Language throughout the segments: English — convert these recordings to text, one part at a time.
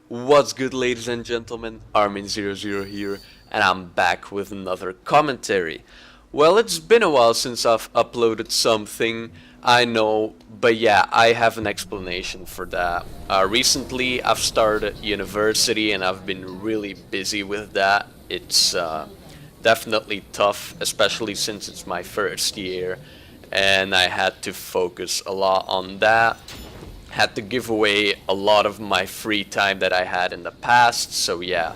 What's good, ladies and gentlemen? Armin00 here, and I'm back with another commentary. Well, it's been a while since I've uploaded something, I know, but yeah, I have an explanation for that. Recently, I've started university and I've been really busy with that. It's definitely tough, especially since it's my first year, and I had to focus a lot on that. Had to give away a lot of my free time that I had in the past, so yeah,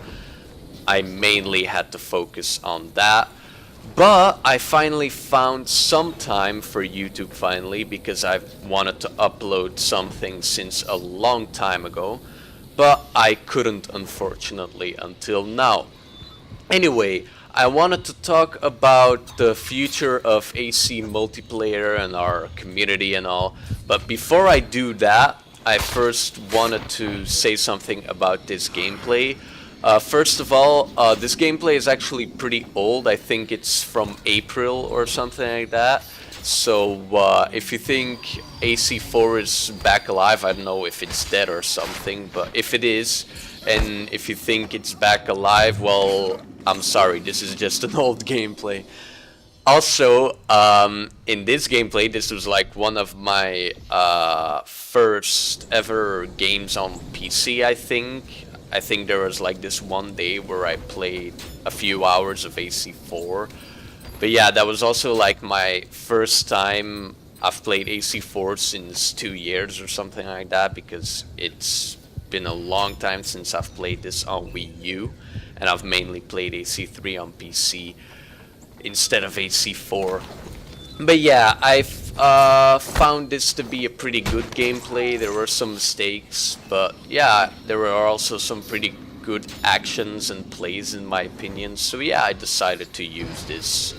I mainly had to focus on that. But I finally found some time for YouTube finally because I've wanted to upload something since a long time ago, but I couldn't unfortunately until now. Anyway, I wanted to talk about the future of AC multiplayer and our community and all, but before I do that, I first wanted to say something about this gameplay. First of all, this gameplay is actually pretty old. I think it's from April or something like that. So if you think AC4 is back alive, I don't know if it's dead or something, but if it is, and if you think it's back alive, well, I'm sorry, this is just an old gameplay. Also, in this gameplay, this was like one of my first ever games on PC, I think. I think there was like this one day where I played a few hours of AC4. But yeah, that was also like my first time I've played AC4 since 2 years or something like that, because it's been a long time since I've played this on Wii U, and I've mainly played AC3 on PC instead of AC4. But yeah, I've found this to be a pretty good gameplay. There were some mistakes, but yeah, there were also some pretty good actions and plays in my opinion. So yeah, I decided to use this,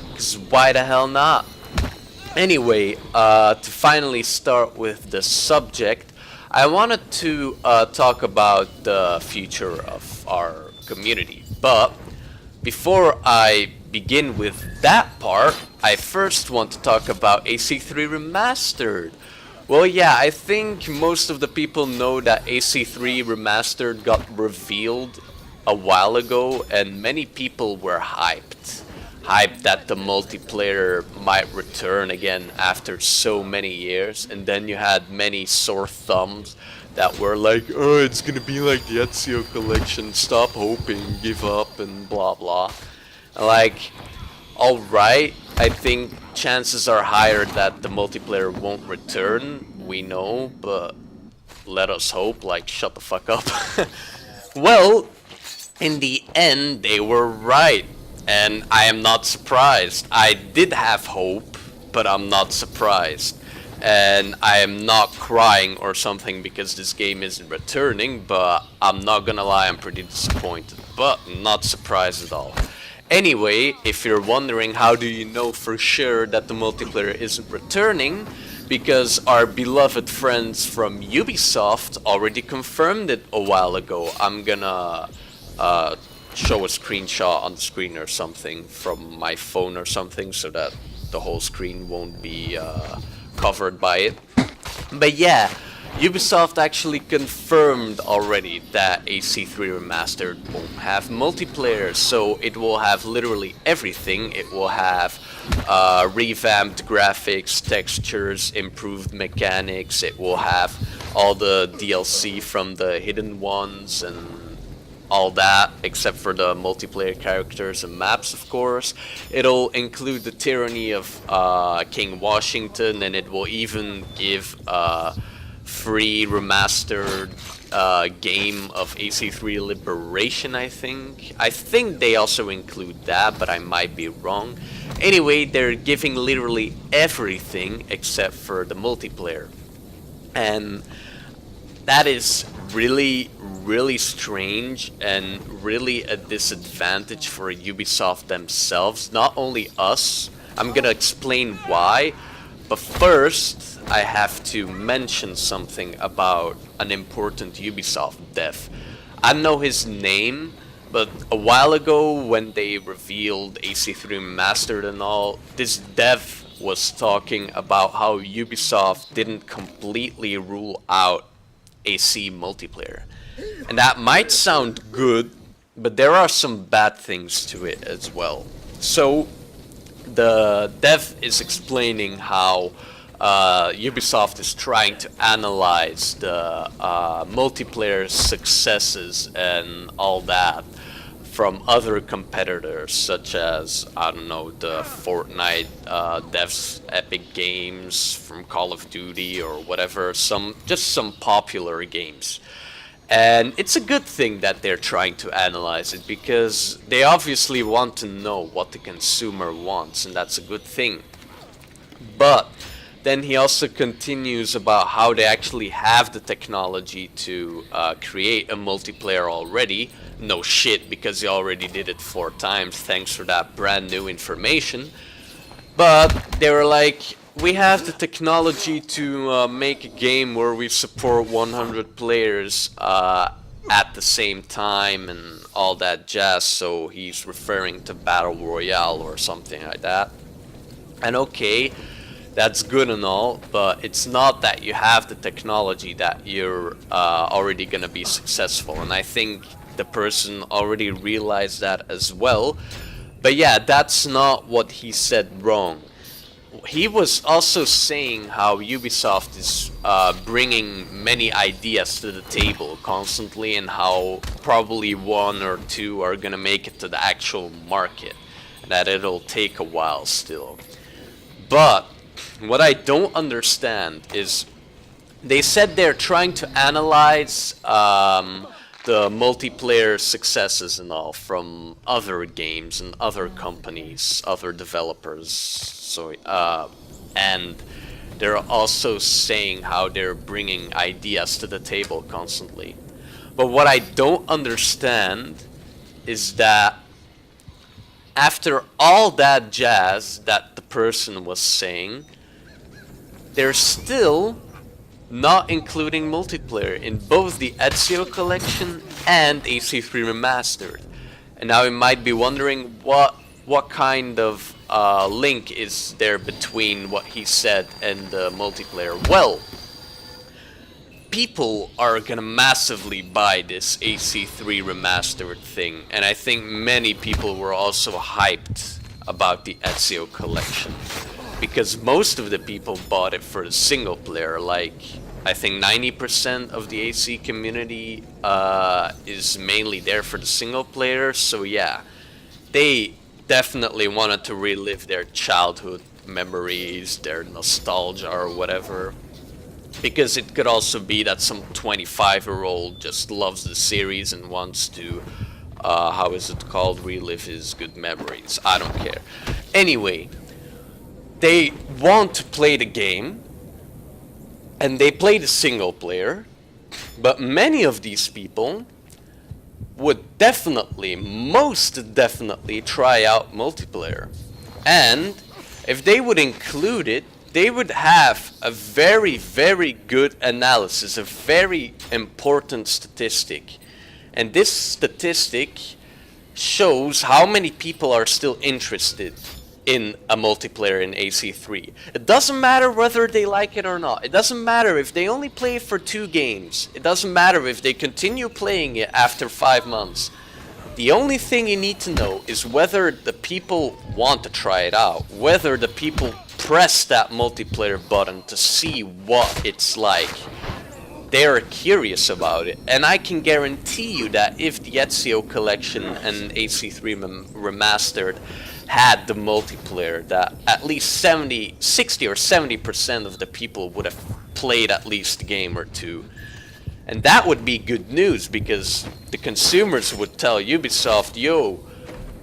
because why the hell not? Anyway, to finally start with the subject, I wanted to talk about the future of our community. But before I begin with that part, I first want to talk about AC3 Remastered. Well, yeah, I think most of the people know that AC3 Remastered got revealed a while ago, and many people were hyped. Hyped that the multiplayer might return again after so many years, and then you had many sore thumbs that were like, oh, it's gonna be like the Ezio collection, stop hoping, give up, and blah blah. Like, alright, I think chances are higher that the multiplayer won't return, we know, but let us hope, like, shut the fuck up. Well, in the end, they were right, and I am not surprised. I did have hope, but I'm not surprised. And I am not crying or something because this game isn't returning, but I'm not gonna lie, I'm pretty disappointed, but not surprised at all. Anyway, if you're wondering how do you know for sure that the multiplayer isn't returning, because our beloved friends from Ubisoft already confirmed it a while ago. I'm gonna uh, show a screenshot on the screen or something from my phone or something so that the whole screen won't be covered by it. But yeah, Ubisoft actually confirmed already that AC3 Remastered won't have multiplayer, so it will have literally everything. It will have revamped graphics, textures, improved mechanics. It will have all the DLC from the hidden ones and all that, except for the multiplayer characters and maps, of course. It'll include the tyranny of King Washington, and it will even give free remastered game of AC3 Liberation, I think. I think they also include that, but I might be wrong. Anyway, they're giving literally everything except for the multiplayer. And that is really strange and really a disadvantage for Ubisoft themselves, not only us. I'm gonna explain why, but first I have to mention something about an important Ubisoft dev. I don't know his name, but a while ago when they revealed AC3 Remastered and all, this dev was talking about how Ubisoft didn't completely rule out AC multiplayer. And that might sound good, but there are some bad things to it as well. So the dev is explaining how Ubisoft is trying to analyze the multiplayer successes and all that from other competitors, such as, I don't know, the Fortnite devs, Epic Games, from Call of Duty or whatever, just some popular games. And it's a good thing that they're trying to analyze it, because they obviously want to know what the consumer wants, and that's a good thing. But then he also continues about how they actually have the technology to create a multiplayer already. No shit, because they already did it 4 times, thanks for that brand new information. But they were like, we have the technology to make a game where we support 100 players at the same time and all that jazz. So he's referring to Battle Royale or something like that. And okay, that's good and all, but it's not that you have the technology that you're already gonna be successful. And I think the person already realized that as well. But yeah, that's not what he said wrong. He was also saying how Ubisoft is bringing many ideas to the table constantly, and how probably 1 or 2 are gonna make it to the actual market, and that it'll take a while still. But what I don't understand is, they said they're trying to analyze the multiplayer successes and all from other games and other companies, other developers. So, and they're also saying how they're bringing ideas to the table constantly. But what I don't understand is that after all that jazz that the person was saying, they're still not including multiplayer in both the Ezio collection and AC3 Remastered. And now you might be wondering what kind of link is there between what he said and the multiplayer. Well, people are gonna massively buy this AC3 Remastered thing, and I think many people were also hyped about the Ezio collection, because most of the people bought it for the single player. Like, I think 90% of the AC community is mainly there for the single player. So yeah, they definitely wanted to relive their childhood memories, their nostalgia or whatever. Because it could also be that some 25-year-old just loves the series and wants to, how is it called, relive his good memories. I don't care. Anyway, they want to play the game, and they play the single player, but many of these people would definitely, most definitely, try out multiplayer. And if they would include it, they would have a very, very good analysis, a very important statistic. And this statistic shows how many people are still interested in a multiplayer in AC3. It doesn't matter whether they like it or not. It doesn't matter if they only play it for 2 games. It doesn't matter if they continue playing it after 5 months. The only thing you need to know is whether the people want to try it out, whether the people press that multiplayer button to see what it's like. They're curious about it, and I can guarantee you that if the Ezio collection and AC3 Remastered had the multiplayer, that at least 60 or 70% of the people would have played at least a game or 2. And that would be good news, because the consumers would tell Ubisoft, yo,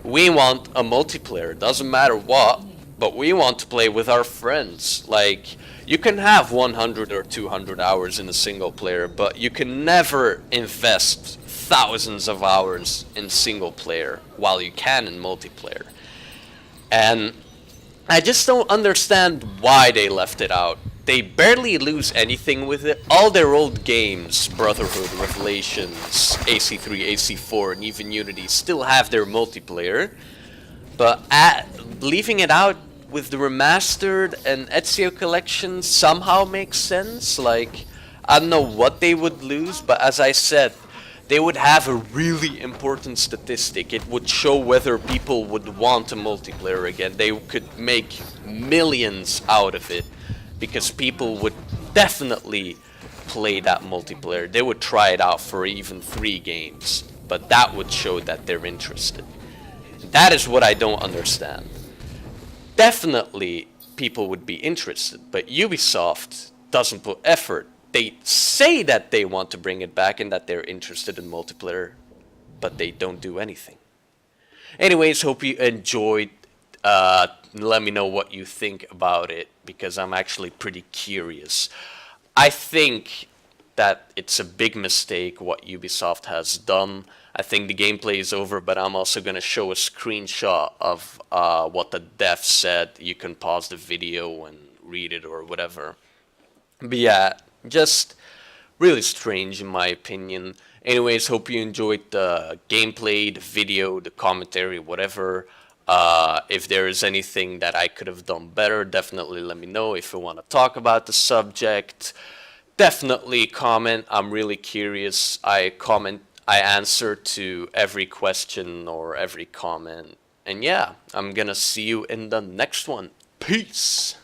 we want a multiplayer, doesn't matter what, but we want to play with our friends. Like, you can have 100 or 200 hours in a single player, but you can never invest thousands of hours in single player while you can in multiplayer. And I just don't understand why they left it out. They barely lose anything with it. All their old games, Brotherhood, Revelations, AC3, AC4, and even Unity, still have their multiplayer. But leaving it out with the Remastered and Ezio collection somehow makes sense. Like, I don't know what they would lose, but as I said, they would have a really important statistic. It would show whether people would want a multiplayer again. They could make millions out of it because people would definitely play that multiplayer. They would try it out for even 3 games, but that would show that they're interested. That is what I don't understand. Definitely people would be interested, but Ubisoft doesn't put effort. They say that they want to bring it back and that they're interested in multiplayer, but they don't do anything. Anyways, hope you enjoyed. Let me know what you think about it, because I'm actually pretty curious. I think that it's a big mistake what Ubisoft has done. I think the gameplay is over, but I'm also going to show a screenshot of what the dev said. You can pause the video and read it or whatever. But yeah, just really strange in my opinion. Anyways, hope you enjoyed the gameplay, the video, the commentary, whatever. If there is anything that I could have done better, definitely let me know. If you want to talk about the subject, definitely comment. I'm really curious. I answer to every question or every comment. And yeah, I'm gonna see you in the next one. Peace!